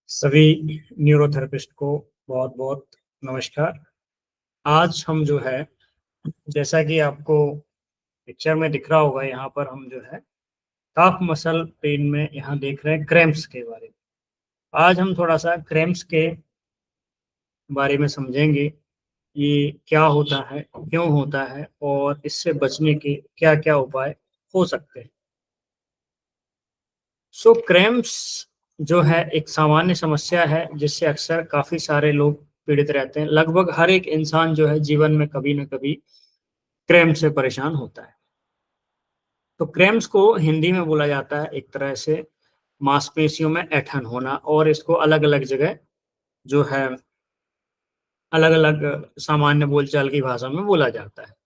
सभी न्यूरोथेरेपिस्ट को बहुत बहुत नमस्कार। आज हम जो है, जैसा कि आपको पिक्चर में दिख रहा होगा, यहाँ पर हम जो है काफ मसल पेन में यहाँ देख रहे हैं क्रैम्प्स के बारे में। आज हम थोड़ा सा क्रैम्प्स के बारे में समझेंगे, ये क्या होता है, क्यों होता है और इससे बचने के क्या क्या उपाय हो सकते हैं। सो क्रैम्प्स जो है एक सामान्य समस्या है जिससे अक्सर काफी सारे लोग पीड़ित रहते हैं। लगभग हर एक इंसान जो है जीवन में कभी न कभी क्रैम्प से परेशान होता है। तो क्रैम्प्स को हिंदी में बोला जाता है एक तरह से मांसपेशियों में ऐंठन होना, और इसको अलग-अलग जगह जो है अलग-अलग सामान्य बोलचाल की भाषा में बोला जाता है।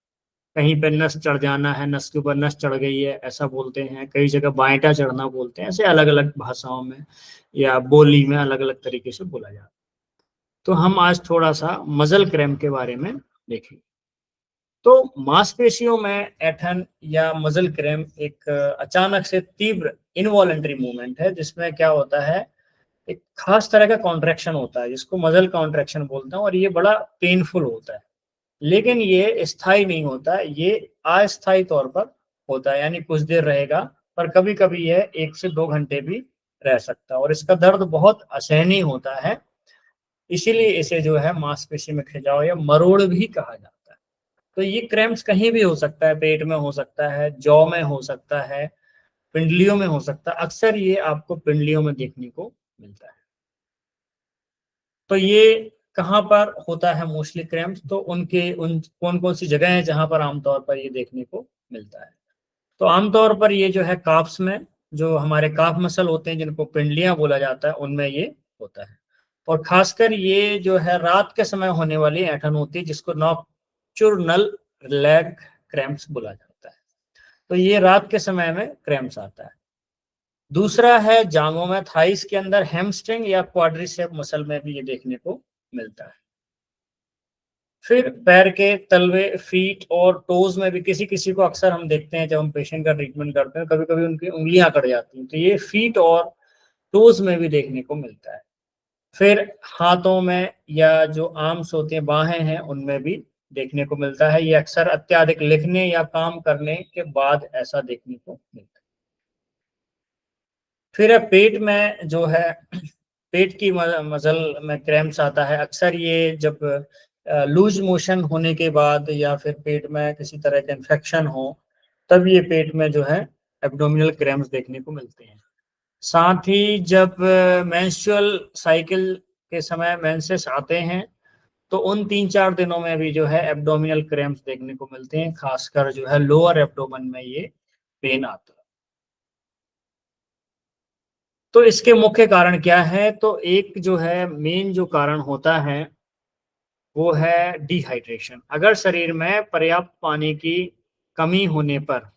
कहीं पे नस चढ़ जाना है, नस के ऊपर नस चढ़ गई है, ऐसा बोलते हैं। कई जगह बाएँटा चढ़ना बोलते हैं। ऐसे अलग-अलग भाषाओं में या बोली में अलग-अलग तरीके से बोला जाता है। तो हम आज थोड़ा-सा मसल क्रैम्प के बारे में देखेंगे। तो मांसपेशियों में ऐंठन या मसल क्रैम्प एक अचानक से तीव्र इनवॉलंटरी मूवमेंट है, जिसमें क्या होता है, एक खास तरह का कॉन्ट्रैक्शन होता है जिसको मसल कॉन्ट्रैक्शन बोलते हैं, और ये बड़ा पेनफुल होता है। लेकिन ये स्थायी नहीं होता, ये अस्थायी तौर पर होता है, यानी कुछ देर रहेगा, पर कभी-कभी यह 1 से 2 घंटे भी रह सकता है और इसका दर्द बहुत असहनीय होता है। इसीलिए इसे जो है मांसपेशी में खिंचाव या मरोड़ भी कहा जाता है। तो ये क्रैम्प्स कहीं भी हो सकता है, पेट में हो सकता है, जॉ में हो सकता है, पिंडलियों में हो सकता है। अक्सर ये आपको पिंडलियों में देखने को मिलता है। तो ये कहाँ पर होता है मोस्टली क्रैम्प्स, तो उनके उन कौन-कौन सी जगह है जहाँ पर आमतौर पर ये देखने को मिलता है। तो आमतौर पर ये जो है काफ्स में, जो हमारे काफ मसल होते हैं जिनको पिंडलियाँ बोला जाता है, उनमें ये होता है। और खासकर ये जो है रात के समय होने वाली ऐंठन होती है जिसको नॉकटर्नल लेग क्रैम्प्स बोला जाता है। तो ये रात के समय में क्रैम्प्स आता है। दूसरा है जांघों में, थाइस के अंदर हैमस्ट्रिंग या क्वाड्रिसेप मसल में भी ये देखने को मिलता है। फिर पैर के तलवे, फीट और टोज में भी किसी-किसी को अक्सर हम देखते हैं जब हम पेशेंट का ट्रीटमेंट करते हैं, कभी-कभी उनकी उँगलियाँ कट जाती हैं, तो ये फीट और टोज में भी देखने को मिलता है। फिर हाथों में या जो आर्म्स होते हैं, बाहें हैं, उनमें भी देखने को मिलता है। ये अक्सर अत्यधिक लिखने या काम करने के बाद ऐसा देखने को मिलता है। फिर पेट में जो है पेट की मसल में क्रैम्प्स आता है। अक्सर ये जब लूज मोशन होने के बाद या फिर पेट में किसी तरह का इन्फेक्शन हो, तब ये पेट में जो है एब्डोमिनल क्रैम्प्स देखने को मिलते हैं। साथ ही जब मेंस्ट्रुअल साइकिल के समय मेंसेस आते हैं, तो उन 3-4 दिनों में भी जो है एब्डोमिनल क्रैम्प्स देखने को मिलते हैं, खासकर जो है लोअर एब्डोमेन में ये पेन आता है। तो इसके मुख्य कारण क्या है? तो एक जो है मेन जो कारण होता है, वो है डिहाइड्रेशन। अगर शरीर में पर्याप्त पानी की कमी होने पर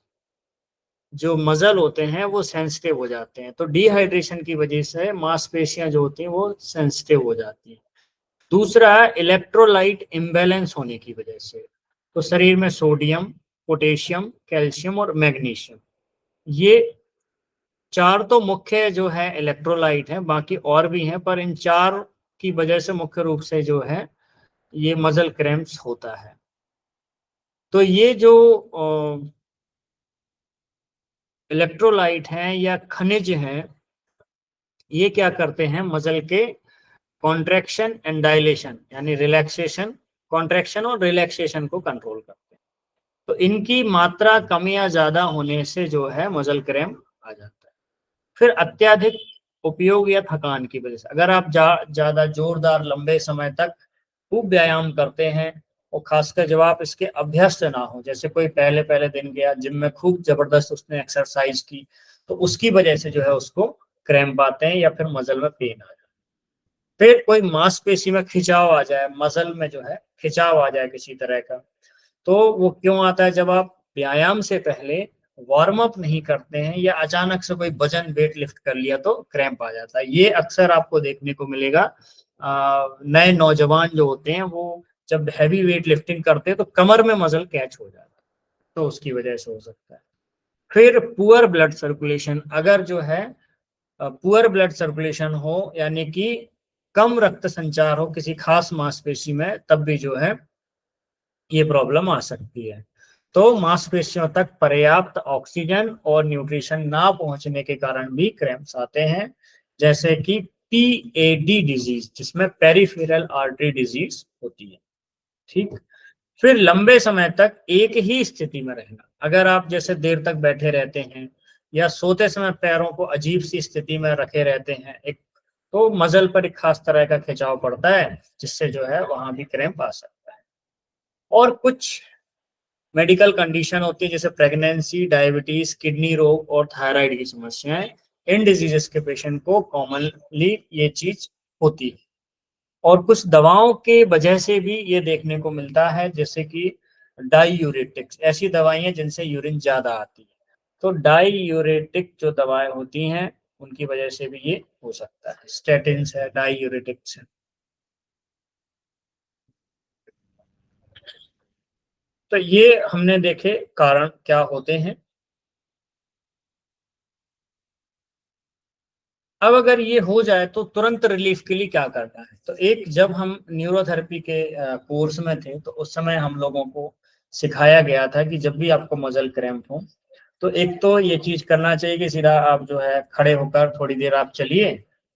जो मसल होते हैं वो सेंसिटिव हो जाते हैं। तो डिहाइड्रेशन की वजह से मांसपेशियां जो होती हैं वो सेंसिटिव हो जाती हैं। दूसरा, इलेक्ट्रोलाइट इम्बैलेंस होने की वजह से। तो शरीर में सोडियम, पोटेशियम, कैल्शियम और मैग्नीशियम, ये 4 तो मुख्य जो है इलेक्ट्रोलाइट हैं, बाकी और भी हैं, पर इन 4 की वजह से मुख्य रूप से जो है ये मसल क्रैम्प्स होता है। तो ये जो इलेक्ट्रोलाइट हैं या खनिज हैं, ये क्या करते हैं, मसल के कॉन्ट्रैक्शन एंड डायलेशन, यानी रिलैक्सेशन, कॉन्ट्रैक्शन और रिलैक्सेशन को कंट्रोल करते हैं। तो इनकी मात्रा कम या ज्यादा होने से जो है मसल क्रैम्प आ जाता है। फिर अत्यधिक उपयोग या थकान की वजह से, अगर आप ज्यादा जोरदार लंबे समय तक खूब व्यायाम करते हैं, और खासकर जब आप इसके अभ्यस्त ना हो, जैसे कोई पहले पहले दिन गया जिम में, खूब जबरदस्त उसने एक्सरसाइज की, तो उसकी वजह से जो है उसको क्रैम्प आते हैं या फिर मसल में पेन आ जाए। फिर कोई मांसपेशी में खिंचाव आ जाए, मसल में जो है खिंचाव आ जाए किसी तरह का, तो वो क्यों आता है? जब आप व्यायाम से पहले वार्म अप नहीं करते हैं या अचानक से कोई वजन वेट लिफ्ट कर लिया तो क्रैम्प आ जाता है। ये अक्सर आपको देखने को मिलेगा। नए नौजवान जो होते हैं वो जब हैवी वेट लिफ्टिंग करते हैं तो कमर में मसल कैच हो जाता है, तो उसकी वजह से हो सकता है। फिर पुअर ब्लड सर्कुलेशन, अगर जो है पुअर ब्लड सर्कुलेशन हो, यानी कि कम रक्त संचार हो किसी खास मांसपेशी में, तब भी जो है ये प्रॉब्लम आ सकती है। तो मांसपेशियों तक पर्याप्त ऑक्सीजन और न्यूट्रिशन ना पहुंचने के कारण भी क्रैम्प्स आते हैं, जैसे कि पीएडी डिजीज, जिसमें पेरिफेरल आर्टरी डिजीज होती है। ठीक। फिर लंबे समय तक एक ही स्थिति में रहना, अगर आप जैसे देर तक बैठे रहते हैं या सोते समय पैरों को अजीब सी स्थिति में रखे रहते हैं, एक तो मसल पर एक खास तरह का खिंचाव पड़ता है, जिससे जो है वहां भी क्रैम्प आ सकता है। और कुछ मेडिकल कंडीशन होती है, जैसे प्रेगनेंसी, डायबिटीज, किडनी रोग और थायराइड की समस्याएं, इन डिजीजेस के पेशेंट को कॉमनली ये चीज होती है। और कुछ दवाओं के वजह से भी ये देखने को मिलता है, जैसे कि डाईयूरेटिक्स, ऐसी दवाइयां जिनसे यूरिन ज्यादा आती है, तो डाईयूरेटिक जो दवाएं होती हैं उनकी वजह से भी ये हो सकता है। स्टेटिन्स है, डाईयूरेटिक्स है। तो ये हमने देखे कारण क्या होते हैं। अब अगर ये हो जाए तो तुरंत रिलीफ के लिए क्या करना है, तो एक, जब हम न्यूरोथेरेपी के कोर्स में थे तो उस समय हम लोगों को सिखाया गया था कि जब भी आपको मसल क्रैम्प हो तो एक तो ये चीज करना चाहिए कि सीधा आप जो है खड़े होकर थोड़ी देर आप चलिए,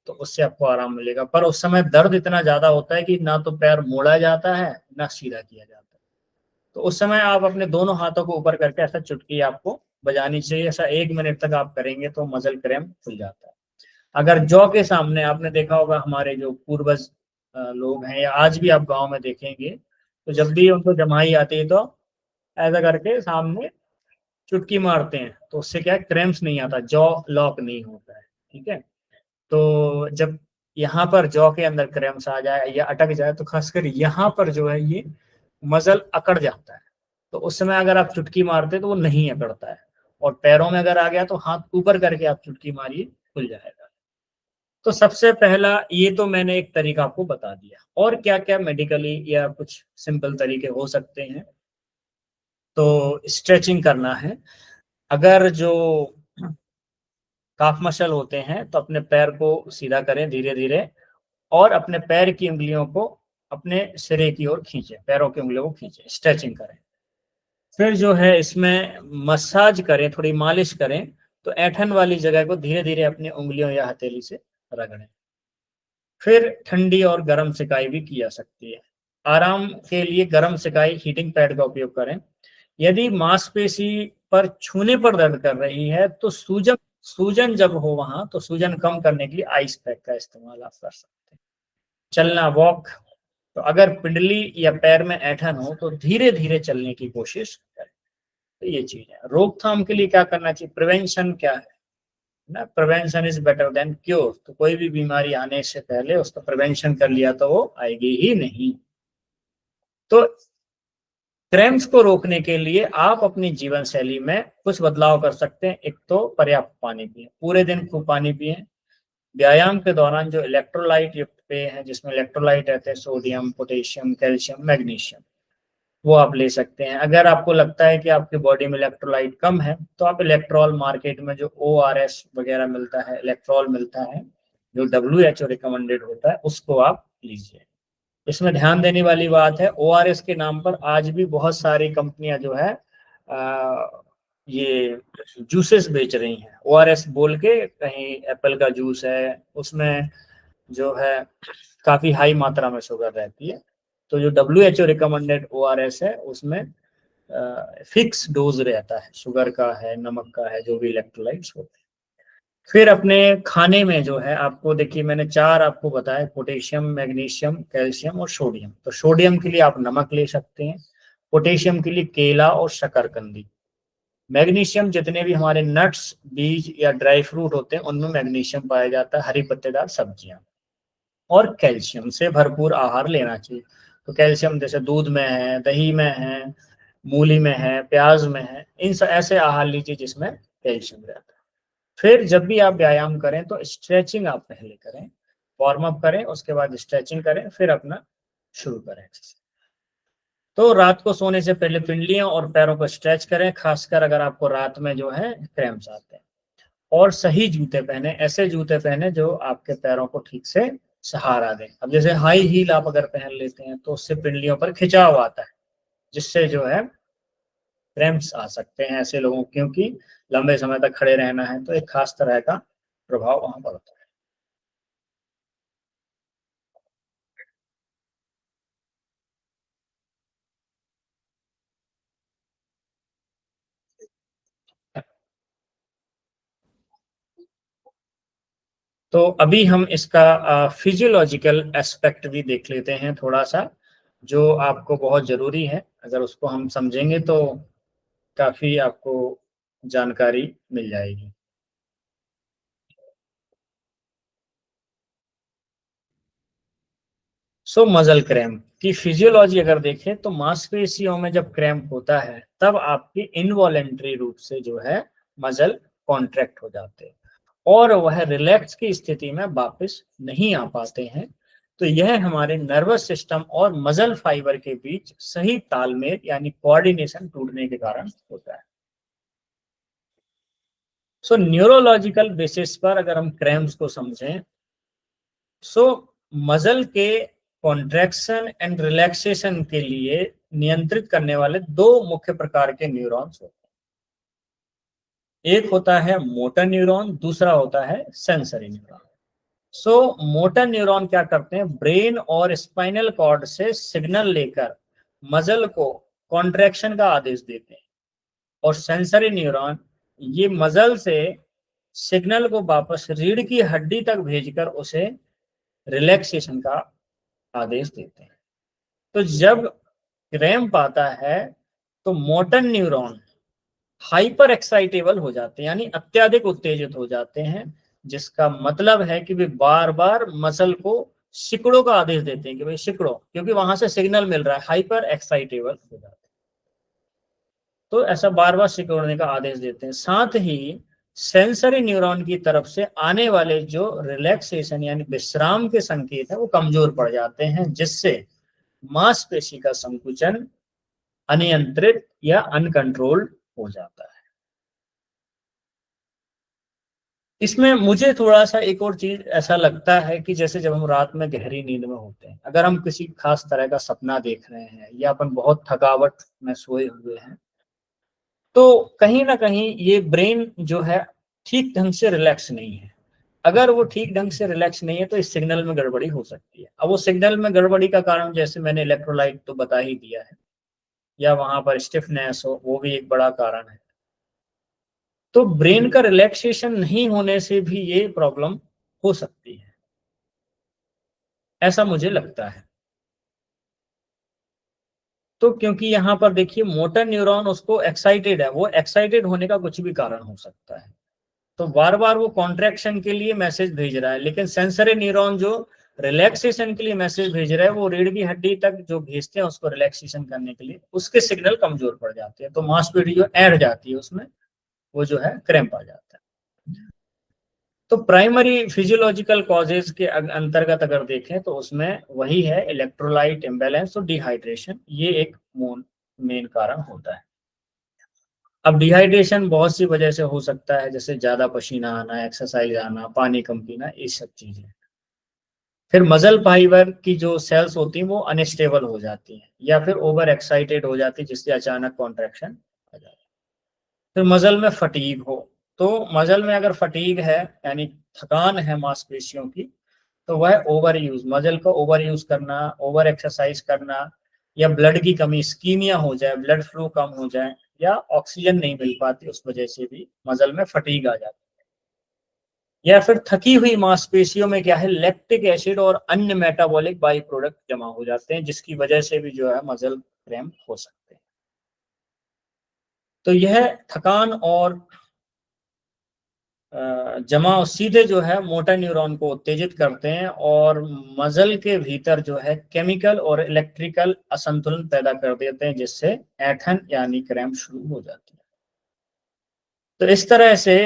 तो उससे आपको आराम मिलेगा। पर उस समय दर्द इतना ज्यादा होता है कि ना तो पैर मोड़ा जाता है ना सीधा किया जाता है। तो उस समय आप अपने दोनों हाथों को ऊपर करके ऐसा चुटकी आपको बजानी चाहिए। ऐसा 1 मिनट तक आप करेंगे तो मसल क्रैम्प खुल जाता है। अगर जौ के सामने, आपने देखा होगा हमारे जो पूर्वज लोग हैं, या आज भी आप गांव में देखेंगे, तो जब भी उनको जमाई आती है तो ऐसा करके सामने चुटकी मारते हैं, तो उससे क्या है, क्रैम्प्स नहीं आता, जॉ लॉक नहीं होता है। ठीक है। तो जब यहाँ पर जॉ के अंदर क्रैम्प्स आ जाए या अटक जाए, तो खासकर यहाँ पर जो है ये मसल अकड़ जाता है। तो उस समय अगर आप चुटकी मारते तो वो नहीं अकड़ता है। और पैरों में अगर आ गया तो हाथ ऊपर करके आप चुटकी मारिए, खुल जाएगा। तो सबसे पहला ये तो मैंने एक तरीका आपको बता दिया। और क्या क्या मेडिकली या कुछ सिंपल तरीके हो सकते हैं, तो स्ट्रेचिंग करना है। अगर जो काफ मसल होते हैं तो अपने पैर को सीधा करें धीरे धीरे, और अपने पैर की उंगलियों को अपने सिरे की ओर खींचे, पैरों की उंगलियों को खींचे, स्ट्रेचिंग करें। फिर जो है इसमें मसाज करें, थोड़ी मालिश करें। तो ऐठन वाली जगह को धीरे धीरे अपनी उंगलियों या हथेली से रगड़ें। फिर ठंडी और गर्म सिकाई भी की जा सकती है। आराम के लिए गर्म सिकाई, हीटिंग पैड का उपयोग करें। यदि मांसपेशी पर छूने पर दर्द कर रही है तो सूजन सूजन जब हो वहां, तो सूजन कम करने के लिए आइस पैक का इस्तेमाल आप कर सकते हैं। चलना, वॉक। तो अगर पिंडली या पैर में ऐंठन हो तो धीरे धीरे चलने की कोशिश करें। तो ये चीज है। रोकथाम के लिए क्या करना चाहिए, प्रिवेंशन क्या है ना, prevention is better than cure. तो कोई भी बीमारी आने से पहले उसका प्रिवेंशन कर लिया तो वो आएगी ही नहीं। तो क्रैम्प्स को रोकने के लिए आप अपनी जीवन शैली में कुछ बदलाव कर सकते हैं। एक तो पर्याप्त पानी पिए, पूरे दिन खूब पानी पिए। व्यायाम के दौरान जो इलेक्ट्रोलाइट युक्त पेय हैं, जिसमें इलेक्ट्रोलाइट रहते हैं, सोडियम, पोटेशियम, कैल्शियम, मैग्नीशियम, वो आप ले सकते हैं। अगर आपको लगता है कि आपकी बॉडी में इलेक्ट्रोलाइट कम है, तो आप इलेक्ट्रॉल, मार्केट में जो ORS वगैरह मिलता है, इलेक्ट्रॉल मिलता है, जो WHO रिकमेंडेड होता है, उसको आप लीजिए। इसमें ध्यान देने वाली बात है, ORS के नाम पर आज भी बहुत सारी कंपनियां जो है ये जूसेस बेच रही हैं। ORS बोल के, कहीं एप्पल का जूस है, उसमें जो है काफी हाई मात्रा में शुगर रहती है। तो जो WHO रिकमेंडेड ORS है उसमें फिक्स डोज रहता है, शुगर का है, नमक का है, जो भी इलेक्ट्रोलाइट्स होते हैं। फिर अपने खाने में जो है, आपको देखिए मैंने 4 आपको बताया, पोटेशियम, मैग्नीशियम, कैल्शियम और सोडियम। तो सोडियम के लिए आप नमक ले सकते हैं, पोटेशियम के लिए केला और शकरकंदी, मैग्नीशियम जितने भी हमारे नट्स, बीज या ड्राई फ्रूट होते हैं उनमें मैग्नीशियम पाया जाता है, हरी पत्तेदार सब्जियां। और कैल्शियम से भरपूर आहार लेना चाहिए। तो कैल्शियम जैसे दूध में है, दही में है, मूली में है, प्याज में है, इन ऐसे आहार लीजिए जिसमें कैल्शियम रहता है। फिर जब भी आप व्यायाम करें तो स्ट्रेचिंग आप पहले करें, वार्म अप करें, उसके बाद स्ट्रेचिंग करें, फिर अपना शुरू करें। तो रात को सोने से पहले पिंडलियों और पैरों को स्ट्रेच करें, खासकर अगर आपको रात में जो है क्रैम्प्स आते हैं। और सही जूते पहने, ऐसे जूते पहने जो आपके पैरों को ठीक से सहारा दें। अब जैसे हाई हील आप अगर पहन लेते हैं तो उससे पिंडलियों पर खिंचाव आता है, जिससे जो है क्रैम्प्स आ सकते हैं ऐसे लोगों, क्योंकि लंबे समय तक खड़े रहना है तो एक खास तरह का प्रभाव वहां पड़ता है। तो अभी हम इसका फिजियोलॉजिकल एस्पेक्ट भी देख लेते हैं थोड़ा सा, जो आपको बहुत जरूरी है। अगर उसको हम समझेंगे तो काफी आपको जानकारी मिल जाएगी। सो मसल क्रैम्प की फिजियोलॉजी अगर देखें तो मांसपेशियों में जब क्रैम्प होता है तब आपकी इनवॉलेंट्री रूप से जो है मसल कॉन्ट्रैक्ट हो जाते हैं और वह रिलैक्स की स्थिति में वापस नहीं आ पाते हैं। तो यह हमारे नर्वस सिस्टम और मसल फाइबर के बीच सही तालमेल यानी कोऑर्डिनेशन टूटने के कारण होता है। सो न्यूरोलॉजिकल बेसिस पर अगर हम क्रैम्प्स को समझें, सो मसल के कॉन्ट्रैक्शन एंड रिलैक्सेशन के लिए नियंत्रित करने वाले दो मुख्य प्रकार के न्यूरॉन्स होते हैं। एक होता है मोटर न्यूरॉन, दूसरा होता है सेंसरी न्यूरॉन। सो मोटर न्यूरॉन क्या करते हैं, ब्रेन और स्पाइनल कॉर्ड से सिग्नल लेकर मसल को कॉन्ट्रैक्शन का आदेश देते हैं, और सेंसरी न्यूरॉन ये मसल से सिग्नल को वापस रीढ़ की हड्डी तक भेजकर उसे रिलैक्सेशन का आदेश देते हैं। तो जब क्रैम्प आता है तो मोटर न्यूरॉन हाइपर एक्साइटेबल हो जाते हैं, यानी अत्यधिक उत्तेजित हो जाते हैं, जिसका मतलब है कि वे बार बार मसल को सिकड़ों का आदेश देते हैं कि भाई सिकड़ो, क्योंकि वहां से सिग्नल मिल रहा है, हाइपर एक्साइटेबल हो जाते हैं। तो ऐसा बार बार सिकोड़ने का आदेश देते हैं। साथ ही सेंसरी न्यूरॉन की तरफ से आने वाले जो रिलैक्सेशन यानी विश्राम के संकेत है वो कमजोर पड़ जाते हैं, जिससे मांसपेशी का संकुचन अनियंत्रित या अनकंट्रोल्ड हो जाता है। इसमें मुझे थोड़ा सा एक और चीज ऐसा लगता है कि जैसे जब हम रात में गहरी नींद में होते हैं, अगर हम किसी खास तरह का सपना देख रहे हैं या अपन बहुत थकावट में सोए हुए हैं, तो कहीं ना कहीं ये ब्रेन जो है ठीक ढंग से रिलैक्स नहीं है। अगर वो ठीक ढंग से रिलैक्स नहीं है तो इस सिग्नल में गड़बड़ी हो सकती है। अब वो सिग्नल में गड़बड़ी का कारण जैसे मैंने इलेक्ट्रोलाइट तो बता ही दिया है, या वहां पर स्टिफनेस हो, वो भी एक बड़ा कारण है। तो ब्रेन का रिलैक्सेशन नहीं होने से भी ये प्रॉब्लम हो सकती है, ऐसा मुझे लगता है। तो क्योंकि यहाँ पर देखिए मोटर न्यूरॉन उसको एक्साइटेड है, वो एक्साइटेड होने का कुछ भी कारण हो सकता है, तो बार बार वो कॉन्ट्रैक्शन के लिए मैसेज भेज रहा है। लेकिन सेंसरी न्यूरॉन जो रिलैक्सेशन के लिए मैसेज भेज रहा है, वो रीढ़ की हड्डी तक जो भेजते हैं उसको रिलैक्सेशन करने के लिए, उसके सिग्नल कमजोर पड़ जाते हैं, तो मांसपेशी जो ऐड जाती है उसमें वो जो है क्रैम्प आ जाता है। तो प्राइमरी फिजियोलॉजिकल कॉजेज के अंतर्गत अगर देखें तो उसमें वही है इलेक्ट्रोलाइट इम्बैलेंस और डिहाइड्रेशन, ये एक मेन कारण होता है। अब डिहाइड्रेशन बहुत सी वजह से हो सकता है, जैसे ज्यादा पसीना आना, एक्सरसाइज आना, पानी कम पीना, ये सब चीजें। फिर मसल फाइबर की जो सेल्स होती हैं वो अनस्टेबल हो जाती हैं या फिर ओवर एक्साइटेड हो जाती है, जिससे अचानक कॉन्ट्रैक्शन आ जाता है। फिर मसल में फटीग हो, तो मसल में अगर फटीग है यानी थकान है मांसपेशियों की, तो वह ओवर यूज, मसल को ओवर यूज करना, ओवर एक्सरसाइज करना, या ब्लड की कमी, स्कीमिया हो जाए, ब्लड फ्लो कम हो जाए, या ऑक्सीजन नहीं मिल पाती उस वजह से भी मसल में फटीग आ जाती है। या फिर थकी हुई मांसपेशियों में क्या है, लैक्टिक एसिड और अन्य मेटाबॉलिक बाई प्रोडक्ट जमा हो जाते हैं, जिसकी वजह से भी जो है मसल क्रैम्प हो सकते हैं। तो यह थकान और जमाव सीधे जो है मोटर न्यूरॉन को उत्तेजित करते हैं और मसल के भीतर जो है केमिकल और इलेक्ट्रिकल असंतुलन पैदा कर देते हैं, जिससे ऐंठन यानी क्रैम्प शुरू हो जाती है। तो इस तरह से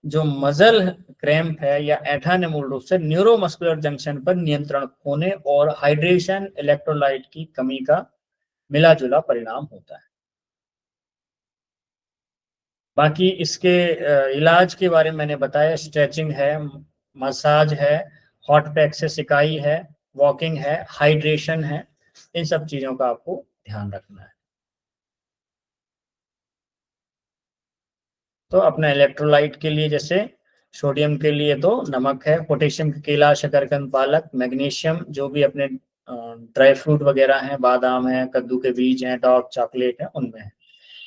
जो मसल क्रैम्प है या ऐंठन है, मूल रूप से न्यूरोमस्कुलर जंक्शन पर नियंत्रण खोने और हाइड्रेशन इलेक्ट्रोलाइट की कमी का मिला जुला परिणाम होता है। बाकी इसके इलाज के बारे में मैंने बताया, स्ट्रेचिंग है, मसाज है, हॉट पैक से सिकाई है, वॉकिंग है, हाइड्रेशन है, इन सब चीजों का आपको ध्यान रखना है। तो अपने इलेक्ट्रोलाइट के लिए जैसे सोडियम के लिए तो नमक है, पोटेशियम केला, शकरकंद, पालक, मैग्नीशियम जो भी अपने ड्राई फ्रूट वगैरह हैं, बादाम है, कद्दू के बीज हैं, डार्क चॉकलेट है, उनमें है।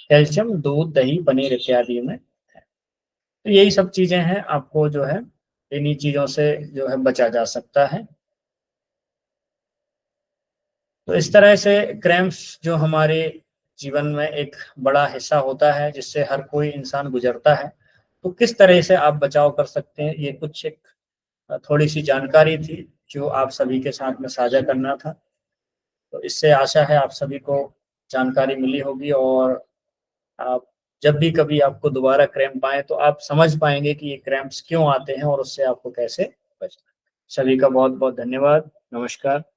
कैल्शियम दूध, दही, पनीर इत्यादि में है। तो यही सब चीजें हैं, आपको जो है इन्हीं चीजों से जो है बचा जा सकता है। तो इस तरह से क्रैम्प्स जो हमारे जीवन में एक बड़ा हिस्सा होता है, जिससे हर कोई इंसान गुजरता है। तो किस तरह से आप बचाव कर सकते हैं, ये कुछ एक थोड़ी सी जानकारी थी जो आप सभी के साथ में साझा करना था। तो इससे आशा है आप सभी को जानकारी मिली होगी, और आप जब भी कभी आपको दोबारा क्रैम्प आए तो आप समझ पाएंगे कि ये क्रैम्प्स क्यों आते हैं और उससे आपको कैसे बचना है। सभी का बहुत बहुत धन्यवाद। नमस्कार।